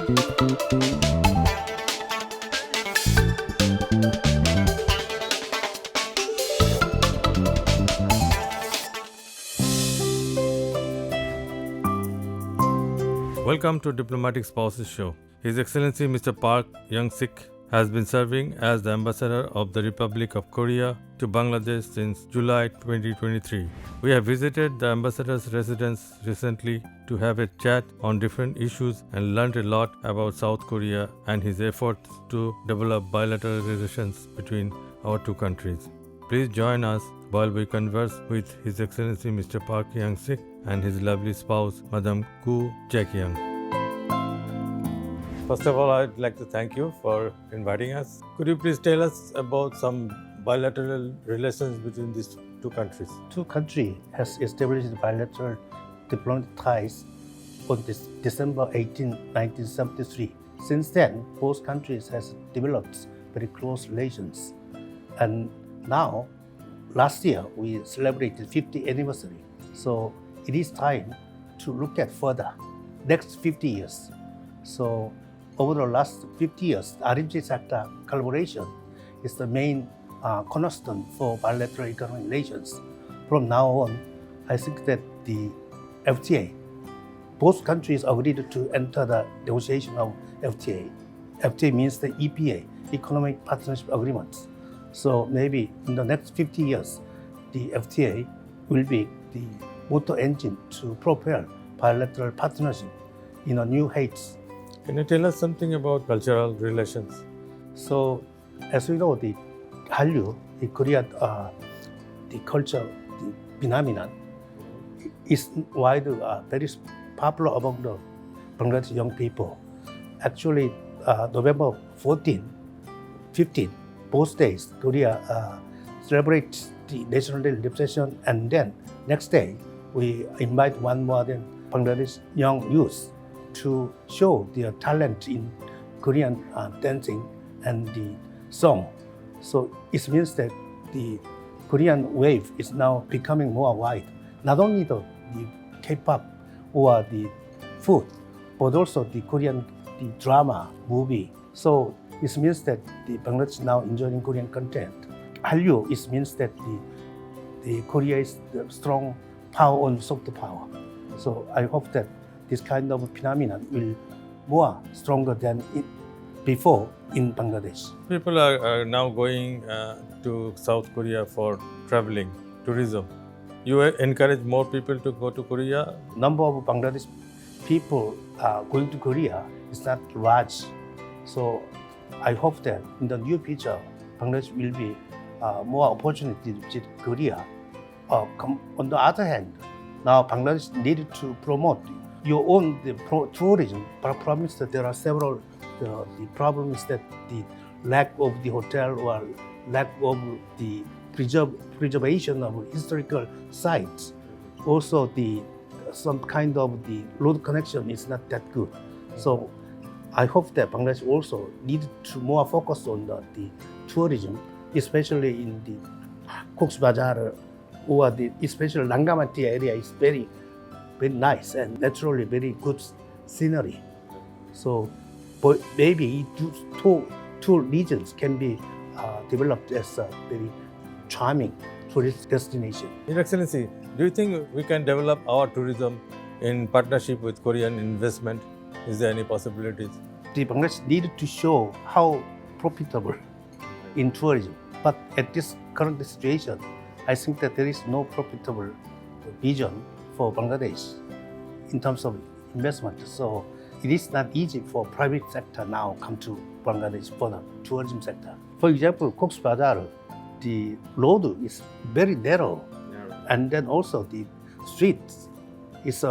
Welcome to Diplomatic Spouses Show. His Excellency Mr. Park Young-sik has been serving as the Ambassador of the Republic of Korea to Bangladesh since July 2023. We have visited the Ambassador's residence recently to have a chat on different issues and learned a lot about South Korea and his efforts to develop bilateral relations between our two countries. Please join us while we converse with His Excellency Mr. Park Young-sik and his lovely spouse, Madam Koo Jae-kyung. First of all, I'd like to thank you for inviting us. Could you please tell us about some bilateral relations between these two countries? Two countries has established bilateral diplomatic ties on December 18, 1973. Since then, both countries has developed very close relations. And now, last year, we celebrated 50th anniversary. So it is time to look at further, next 50 years. So over the last 50 years, RMG sector collaboration is the main cornerstone for bilateral economic relations. From now on, I think that the FTA, both countries agreed to enter the negotiation of FTA. FTA means the EPA, Economic Partnership Agreements. So maybe in the next 50 years, the FTA will be the motor engine to propel bilateral partnership in a new heights. Can you tell us something about cultural relations? So, as we know, the Hallyu, the Korean, the culture, the phenomenon is widely very popular among the Bangladeshi young people. Actually, November 14, 15, both days, Korea celebrates the National Day celebration, and then next day, we invite one more than Bangladesh young youth to show their talent in Korean dancing and the song. So it means that the Korean wave is now becoming more wide. Not only the K-pop or the food, but also the Korean drama, movie. So it means that the Bangladesh now enjoying Korean content. Hallyu, it means that the Korea is the strong power on soft power. So I hope that this kind of phenomenon will more stronger than before in Bangladesh. People are now going to South Korea for traveling, tourism. You encourage more people to go to Korea? Number of Bangladesh people going to Korea is not large. So I hope that in the near future, Bangladesh will be more opportunity to visit Korea. On the other hand, now Bangladesh needed to promote your own tourism, but promise that there are several the problems that the lack of the hotel or lack of the preservation of historical sites. Also, some kind of the road connection is not that good. So I hope that Bangladesh also needed to more focus on the tourism, especially in the Cox's Bazar or especially Rangamati area is very, very nice and naturally very good scenery. So maybe two regions can be developed as a very charming tourist destination. Your Excellency, do you think we can develop our tourism in partnership with Korean investment? Is there any possibilities? The Bangladesh needed to show how profitable in tourism. But at this current situation, I think that there is no profitable vision for Bangladesh in terms of investment. So it is not easy for private sector now come to Bangladesh for the tourism sector. For example, Cox's Bazar, the road is very narrow, and then also the streets is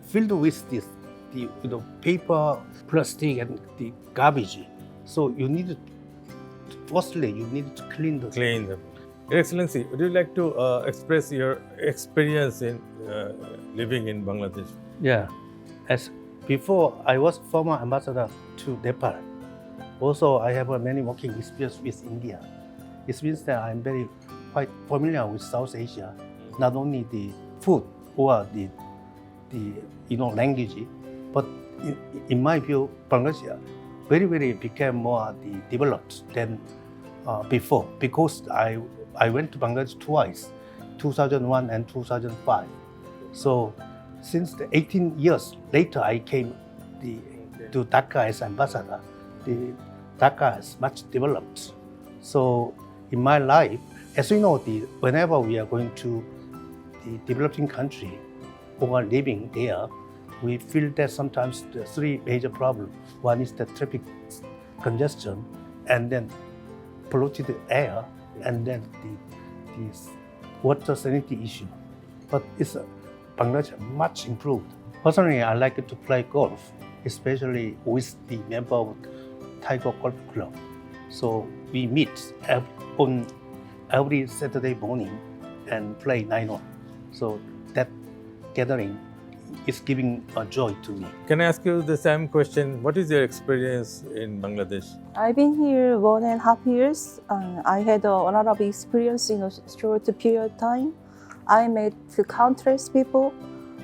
filled with the paper, plastic, and the garbage. So you need to, firstly, you need to clean them. Your Excellency, would you like to express your experience in living in Bangladesh? Yeah, as before, I was former ambassador to Nepal. Also, I have many working experience with India. It means that I'm quite familiar with South Asia, not only the food or the language, But in my view, Bangladesh very became more developed than before, because I went to Bangladesh twice, 2001 and 2005. So since the 18 years later I came to Dhaka as ambassador, Dhaka is much developed. So in my life, as you know, whenever we are going to the developing country or living there, we feel that sometimes the three major problems. One is the traffic congestion, and then polluted air, and then the water sanity issue. But Bangladesh much improved. Personally, I like to play golf, especially with the member of Tiger Golf Club. So we meet on every Saturday morning and play 9-hole. So that gathering is giving a joy to me. Can I ask you the same question? What is your experience in Bangladesh? I've been here 1.5 years, and I had a lot of experience in a short period of time. I met countless people,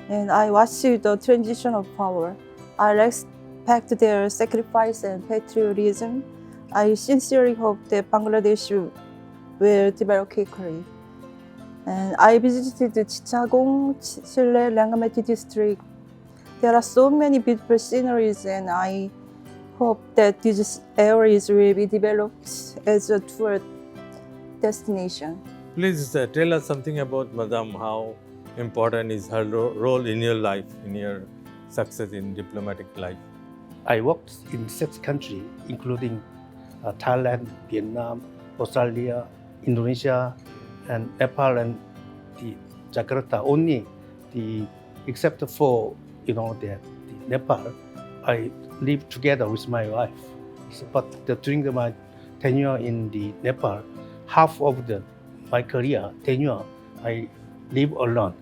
and I watched the transition of power. I respect their sacrifice and patriotism. I sincerely hope that Bangladesh will develop quickly. And I visited Chittagong, Chile, Rangamati district. There are so many beautiful sceneries, and I hope that these areas will be developed as a tour destination. Please tell us something about Madam. How important is her role in your life, in your success in diplomatic life? I worked in 6 countries, including Thailand, Vietnam, Australia, Indonesia, and Nepal and Jakarta. Only except for the Nepal, I lived together with my wife. But during my tenure in the Nepal, half of my career tenure, I live alone.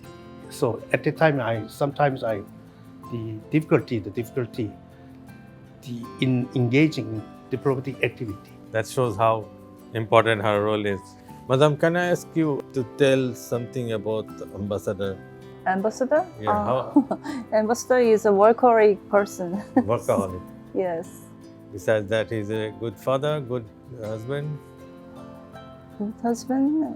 So at the time, the difficulty in engaging in diplomatic activity. That shows how important her role is. Madam, can I ask you to tell something about Ambassador? Ambassador? Yeah, Ambassador is a workaholic person. Workaholic. Yes. Besides that, he's a good father, good husband. Good husband.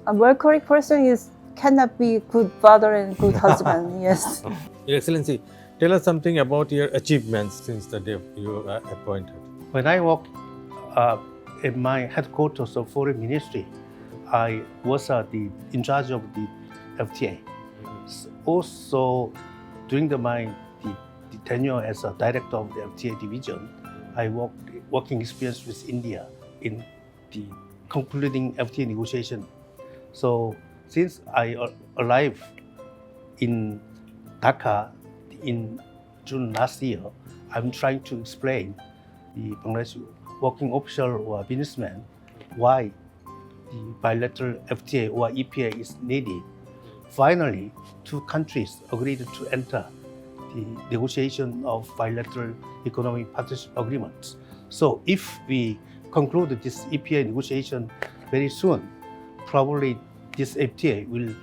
A workaholic person cannot be good father and good husband. Yes. Your Excellency, tell us something about your achievements since the day you were appointed. When I worked in my headquarters of Foreign Ministry, I was in charge of the FTA. Also, during my tenure as a director of the FTA division, I working experience with India in the concluding FTA negotiation. So since I arrived in Dhaka in June last year, I'm trying to explain the Bangladesh working official or businessman why the bilateral FTA or EPA is needed. Finally, 2 countries agreed to enter the negotiation of bilateral economic partnership agreements. So if we conclude this EPA negotiation very soon, probably this FTA will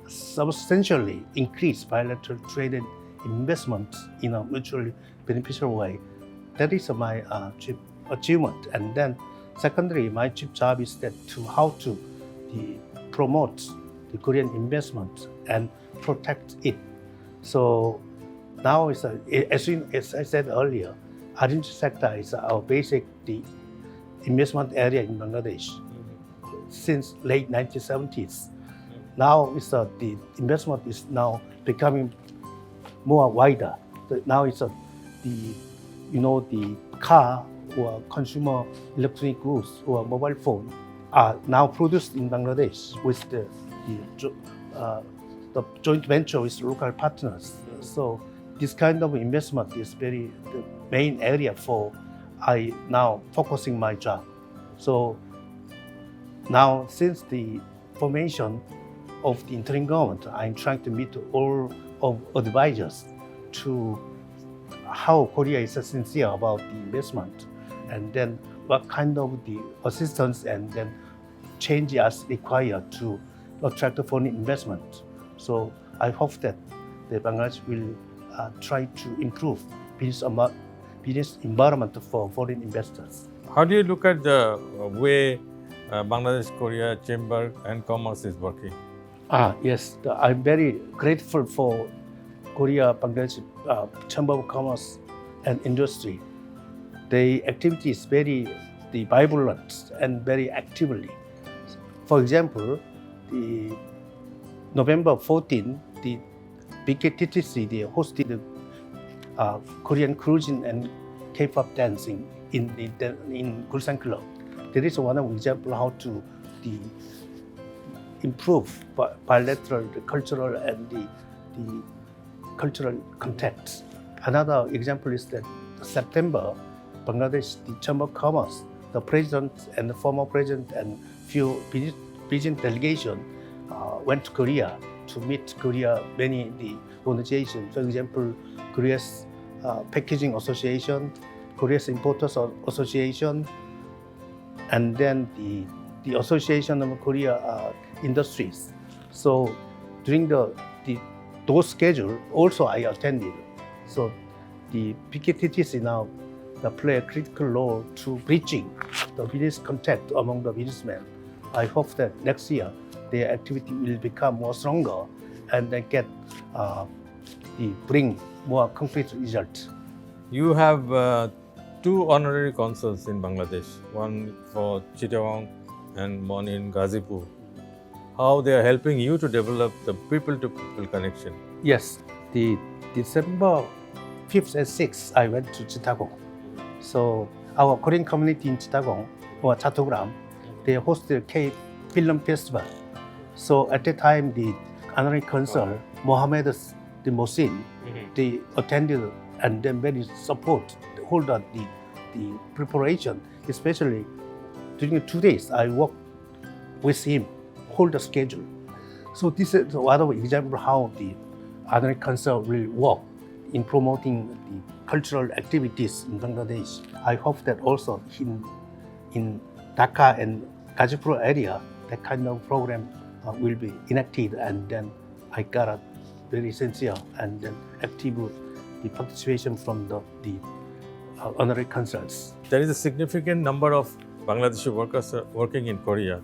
substantially increase bilateral trade and investment in a mutually beneficial way. That is my chief achievement. And then secondly, my chief job is how to promote the Korean investment and protect it. So now, as I said earlier, agriculture sector is our basic investment area in Bangladesh since late 1970s. Now the investment is now becoming more wider. Now it's the car or consumer electronic goods or mobile phone are now produced in Bangladesh with the joint venture with local partners. So this kind of investment is the main area for I now focusing my job. So now since the formation of the interim government, I'm trying to meet all of advisors to how Korea is sincere about the investment, and then what kind of the assistance and then changes required to attract foreign investment. So I hope that the Bangladesh will try to improve business environment for foreign investors. How do you look at the way Bangladesh Korea Chamber and Commerce is working? Yes, I'm very grateful for Korea Bangladesh Chamber of Commerce and Industry. The activity is very vibrant and very actively. For example, the November 14, the BKTTC they hosted Korean cuisine and K-pop dancing in Cuisine Club. There is one example how to improve bilateral, the cultural and the cultural context. Another example is that September, Bangladesh, the Chamber of Commerce, the president and the former president and few business delegation went to Korea to meet many the organizations. For example, Korea's Packaging Association, Korea's Importers Association, and then the Association of Korea Industries. So during those schedule, also I attended. So the BKTTC now play a critical role to bridging the business contact among the businessmen. I hope that next year their activity will become more stronger and they get bring more concrete results. You have two honorary consuls in Bangladesh, one for Chittagong and one in Ghazipur. How they are helping you to develop the people-to-people connection? Yes, the December 5th and 6th, I went to Chittagong. So our Korean community in Chittagong, or Chatogram, they hosted K-Film Festival. So at that time, the honorary consul, Mohammed the Mohsin, they attended and then very support, hold on the preparation, especially during 2 days, I worked with him, hold the schedule. So this is one of example how the honorary consul will work in promoting the cultural activities in Bangladesh. I hope that also in Dhaka and Ghazipur area, that kind of program will be enacted, and then I got a very sincere and then active the participation from the honorary consuls. There is a significant number of Bangladeshi workers working in Korea.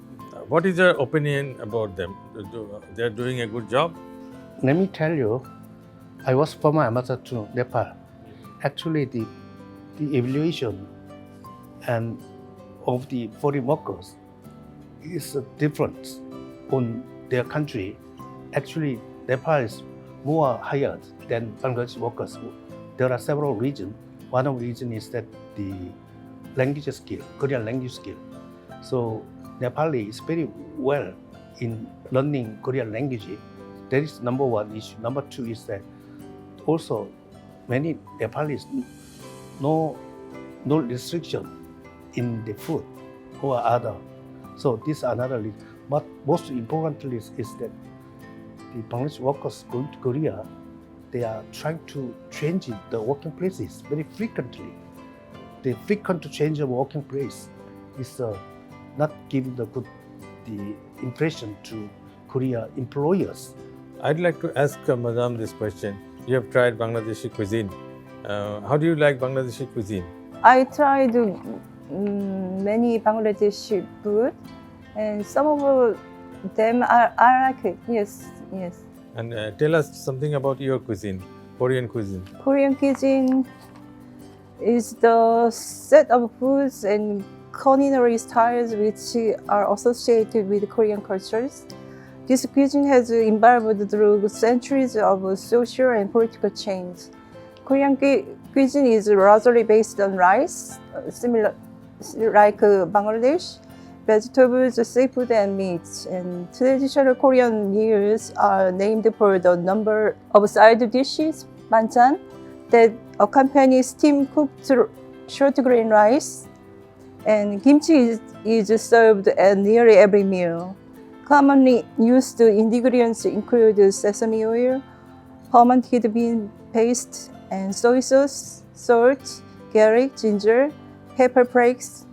What is your opinion about them? They are doing a good job? Let me tell you, I was former ambassador to Nepal. Actually, the evaluation and of the foreign workers is different on their country. Actually, Nepal is more hired than Bangladeshi workers. There are several reasons. One of the reasons is that the language skill, Korean language skill. So Nepali is very well in learning Korean language. That is number one issue. Number two is that also many Nepalis no restriction in the food or other. So this is another reason. But most importantly is that the Bangladeshi workers going to Korea, they are trying to change the working places very frequently. The frequent change of working place is not giving the impression to Korea employers. I'd like to ask Madam this question. You have tried Bangladeshi cuisine. How do you like Bangladeshi cuisine? I tried many Bangladeshi food, and some of them I like it. Yes. And tell us something about your cuisine, Korean cuisine. Korean cuisine is the set of foods and culinary styles which are associated with Korean cultures. This cuisine has evolved through centuries of social and political change. Korean cuisine is largely based on rice, similar like Bangladesh, vegetables, seafood, and meats. And traditional Korean meals are named for the number of side dishes, banchan, that accompany steam-cooked short grain rice. And kimchi is served at nearly every meal. Commonly used ingredients include sesame oil, fermented bean paste, and soy sauce, salt, garlic, ginger, pepper flakes,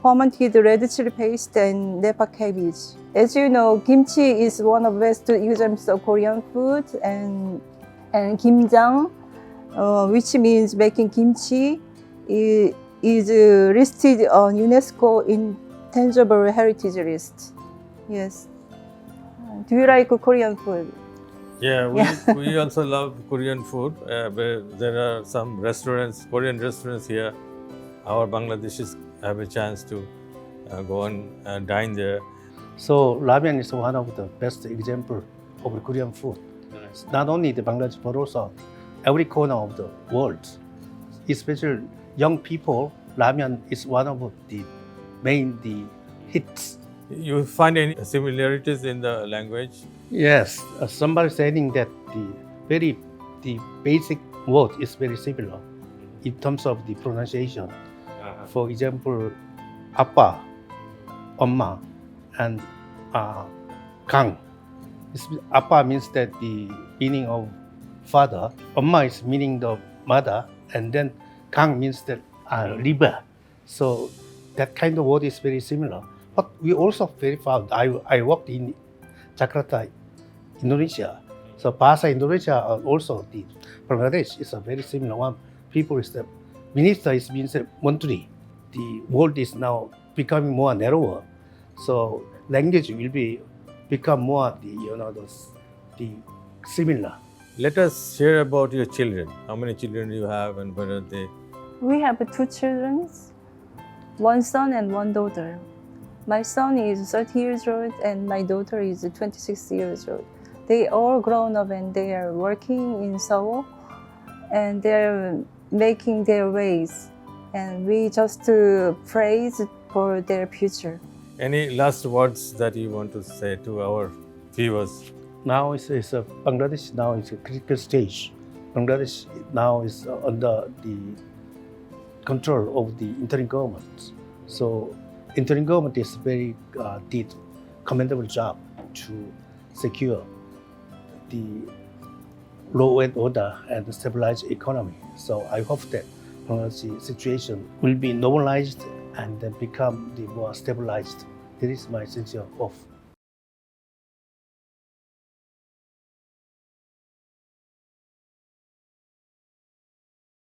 fermented red chili paste, and Napa cabbage. As you know, kimchi is one of the best examples of Korean food, and kimjang which means making kimchi, is listed on UNESCO Intangible Heritage List. Yes. Do you like Korean food? Yeah, Yeah. we also love Korean food. Where there are some restaurants, Korean restaurants here. Our Bangladeshis have a chance to go and dine there. So ramen is one of the best example of Korean food. Not only the Bangladesh, but also every corner of the world. Especially young people, ramen is one of the main hits. You find any similarities in the language? Yes, somebody saying that the basic word is very similar in terms of the pronunciation. For example, 아빠, 엄마, and 강. 아빠 means that the meaning of father. 엄마 is meaning the mother, and then 강 means that river. So that kind of word is very similar. But we also very found. I worked in Jakarta, Indonesia. So bahasa Indonesia also the Bangladesh is a very similar one. People is the minister is means menteri. The world is now becoming more narrower. So language will become more the similar. Let us share about your children. How many children you have and where are they? We have 2 children, 1 son and 1 daughter. My son is 30 years old and my daughter is 26 years old. They all grown up and they are working in Seoul and they're making their ways. And we just praise for their future. Any last words that you want to say to our viewers? Now Bangladesh now is a critical stage. Bangladesh now is under the control of the interim government. So interim government is very did commendable job to secure the law and order and stabilize economy. So I hope that Bangladesh situation will be normalized and then become the more stabilized. This is my sincere hope.